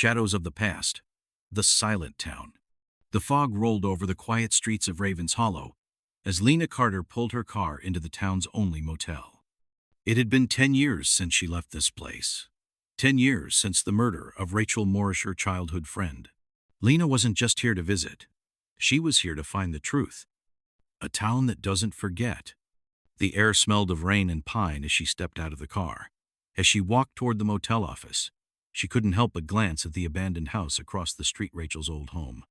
Shadows of the past. The silent town. The fog rolled over the quiet streets of Ravens Hollow as Lena Carter pulled her car into the town's only motel. It had been 10 years since she left this place. 10 years since the murder of Rachel Morrish, her childhood friend. Lena wasn't just here to visit. She was here to find the truth. A town that doesn't forget. The air smelled of rain and pine as she stepped out of the car. As she walked toward the motel office, she couldn't help but glance at the abandoned house across the street, Rachel's old home.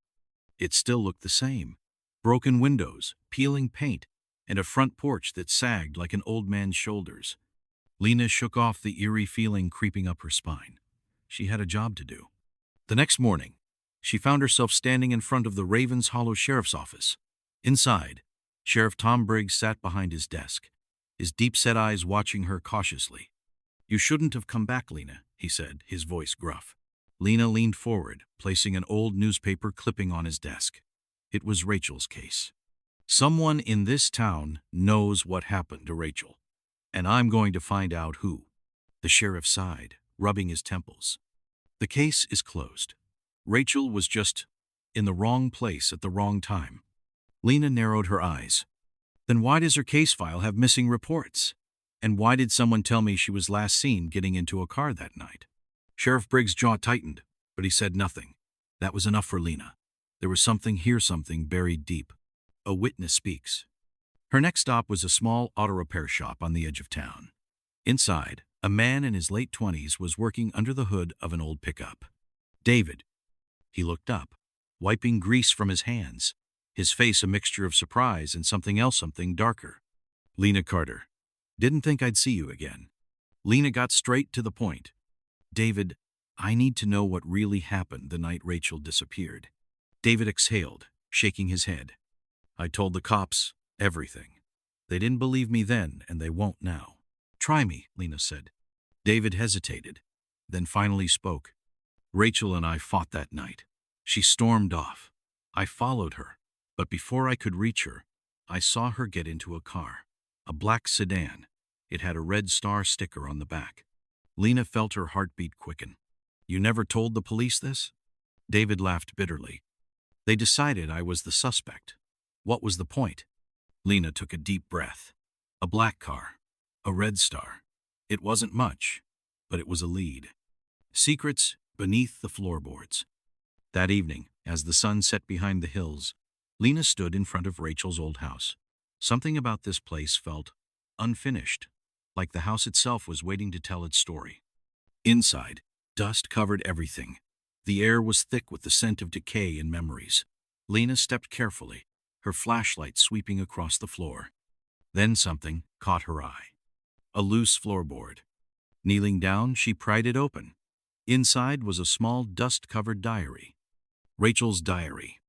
It still looked the same. Broken windows, peeling paint, and a front porch that sagged like an old man's shoulders. Lena shook off the eerie feeling creeping up her spine. She had a job to do. The next morning, she found herself standing in front of the Ravens Hollow Sheriff's Office. Inside, Sheriff Tom Briggs sat behind his desk, his deep-set eyes watching her cautiously. "You shouldn't have come back, Lena," he said, his voice gruff. Lena leaned forward, placing an old newspaper clipping on his desk. It was Rachel's case. "Someone in this town knows what happened to Rachel, and I'm going to find out who." The sheriff sighed, rubbing his temples. "The case is closed. Rachel was just in the wrong place at the wrong time." Lena narrowed her eyes. "Then why does her case file have missing reports? And why did someone tell me she was last seen getting into a car that night?" Sheriff Briggs' jaw tightened, but he said nothing. That was enough for Lena. There was something buried deep. A witness speaks. Her next stop was a small auto repair shop on the edge of town. Inside, a man in his late 20s was working under the hood of an old pickup. "David." He looked up, wiping grease from his hands, his face a mixture of surprise and something darker. "Lena Carter. Didn't think I'd see you again." Lena got straight to the point. "David, I need to know what really happened the night Rachel disappeared." David exhaled, shaking his head. "I told the cops everything. They didn't believe me then, and they won't now." "Try me," Lena said. David hesitated, then finally spoke. "Rachel and I fought that night. She stormed off. I followed her, but before I could reach her, I saw her get into a car. A black sedan. It had a red star sticker on the back." Lena felt her heartbeat quicken. "You never told the police this?" David laughed bitterly. "They decided I was the suspect. What was the point?" Lena took a deep breath. A black car. A red star. It wasn't much, but it was a lead. Secrets beneath the floorboards. That evening, as the sun set behind the hills, Lena stood in front of Rachel's old house. Something about this place felt unfinished, like the house itself was waiting to tell its story. Inside, dust covered everything. The air was thick with the scent of decay and memories. Lena stepped carefully, her flashlight sweeping across the floor. Then something caught her eye. A loose floorboard. Kneeling down, she pried it open. Inside was a small dust-covered diary. Rachel's diary.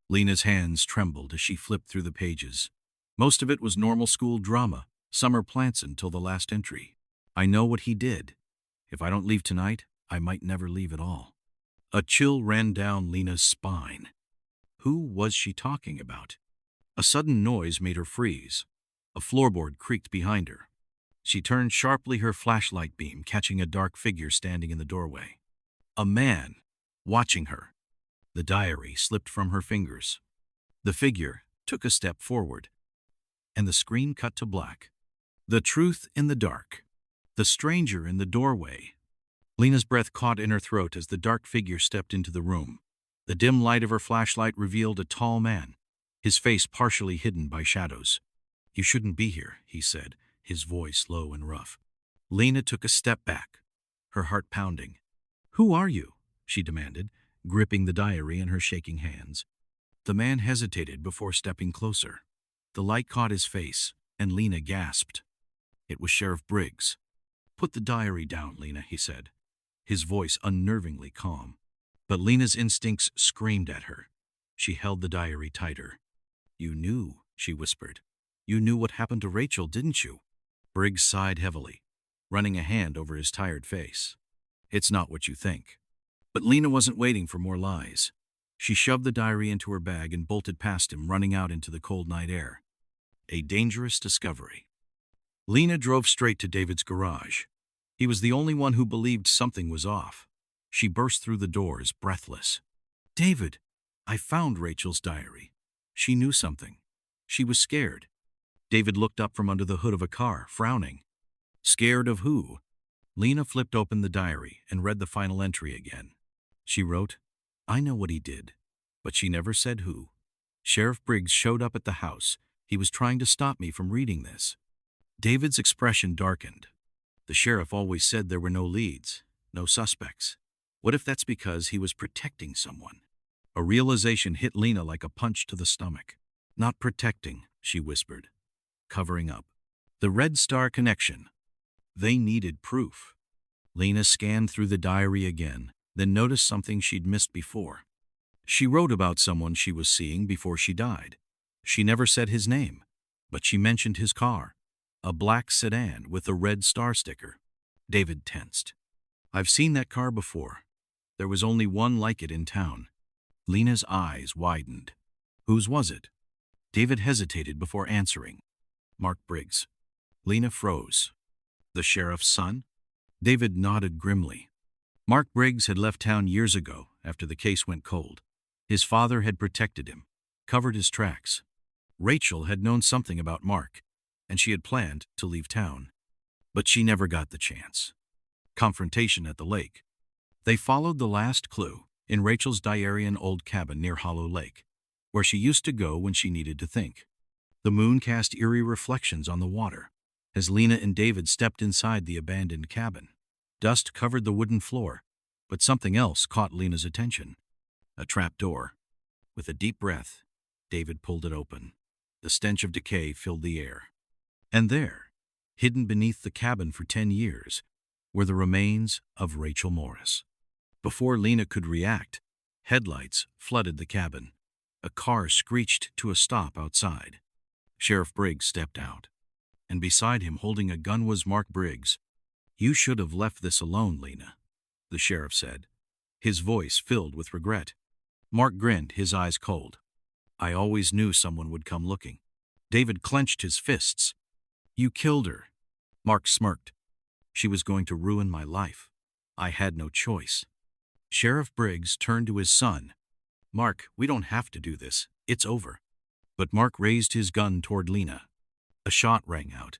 Lena's hands trembled as she flipped through the pages. Most of it was normal school drama, summer plants until the last entry. "I know what he did. If I don't leave tonight, I might never leave at all." A chill ran down Lena's spine. Who was she talking about? A sudden noise made her freeze. A floorboard creaked behind her. She turned sharply, her flashlight beam catching a dark figure standing in the doorway. A man, watching her. The diary slipped from her fingers. The figure took a step forward, and the screen cut to black. The truth in the dark. The stranger in the doorway. Lena's breath caught in her throat as the dark figure stepped into the room. The dim light of her flashlight revealed a tall man, his face partially hidden by shadows. "You shouldn't be here," he said, his voice low and rough. Lena took a step back, her heart pounding. "Who are you?" she demanded, gripping the diary in her shaking hands. The man hesitated before stepping closer. The light caught his face, and Lena gasped. It was Sheriff Briggs. "Put the diary down, Lena," he said, his voice unnervingly calm. But Lena's instincts screamed at her. She held the diary tighter. "You knew," she whispered. "You knew what happened to Rachel, didn't you?" Briggs sighed heavily, running a hand over his tired face. "It's not what you think." But Lena wasn't waiting for more lies. She shoved the diary into her bag and bolted past him, running out into the cold night air. A dangerous discovery. Lena drove straight to David's garage. He was the only one who believed something was off. She burst through the doors, breathless. "David, I found Rachel's diary." She knew something. She was scared. David looked up from under the hood of a car, frowning. Scared of who? Lena flipped open the diary and read the final entry again. She wrote, "I know what he did," but she never said who. "Sheriff Briggs showed up at the house. He was trying to stop me from reading this." David's expression darkened. The sheriff always said there were no leads, no suspects. What if that's because he was protecting someone? A realization hit Lena like a punch to the stomach. "Not protecting," she whispered. "Covering up." The Red Star connection. They needed proof. Lena scanned through the diary again, then noticed something she'd missed before. She wrote about someone she was seeing before she died. She never said his name, but she mentioned his car, a black sedan with a red star sticker. David tensed. "I've seen that car before. There was only one like it in town." Lena's eyes widened. "Whose was it?" David hesitated before answering. "Mark Briggs." Lena froze. "The sheriff's son?" David nodded grimly. Mark Briggs had left town years ago after the case went cold. His father had protected him, covered his tracks. Rachel had known something about Mark, and she had planned to leave town. But she never got the chance. Confrontation at the lake. They followed the last clue in Rachel's Diarian old cabin near Hollow Lake, where she used to go when she needed to think. The moon cast eerie reflections on the water as Lena and David stepped inside the abandoned cabin. Dust covered the wooden floor, but something else caught Lena's attention. A trap door. With a deep breath, David pulled it open. The stench of decay filled the air. And there, hidden beneath the cabin for 10 years, were the remains of Rachel Morris. Before Lena could react, headlights flooded the cabin. A car screeched to a stop outside. Sheriff Briggs stepped out, and beside him holding a gun was Mark Briggs. "You should have left this alone, Lena," the sheriff said, his voice filled with regret. Mark grinned, his eyes cold. "I always knew someone would come looking." David clenched his fists. "You killed her." Mark smirked. "She was going to ruin my life. I had no choice." Sheriff Briggs turned to his son. "Mark, we don't have to do this. It's over." But Mark raised his gun toward Lena. A shot rang out.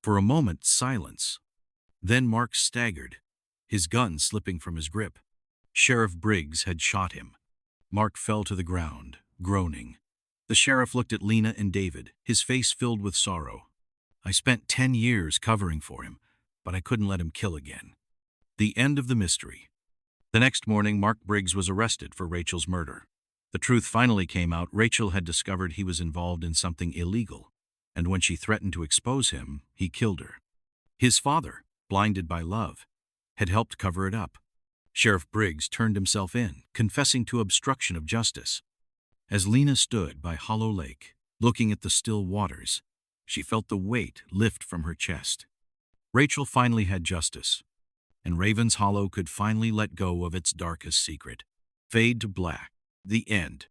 For a moment, silence. Then Mark staggered, his gun slipping from his grip. Sheriff Briggs had shot him. Mark fell to the ground, groaning. The sheriff looked at Lena and David, his face filled with sorrow. "I spent 10 years covering for him, but I couldn't let him kill again." The end of the mystery. The next morning, Mark Briggs was arrested for Rachel's murder. The truth finally came out. Rachel had discovered he was involved in something illegal, and when she threatened to expose him, he killed her. His father, blinded by love, had helped cover it up. Sheriff Briggs turned himself in, confessing to obstruction of justice. As Lena stood by Hollow Lake, looking at the still waters, she felt the weight lift from her chest. Rachel finally had justice, and Raven's Hollow could finally let go of its darkest secret. Fade to black. The end.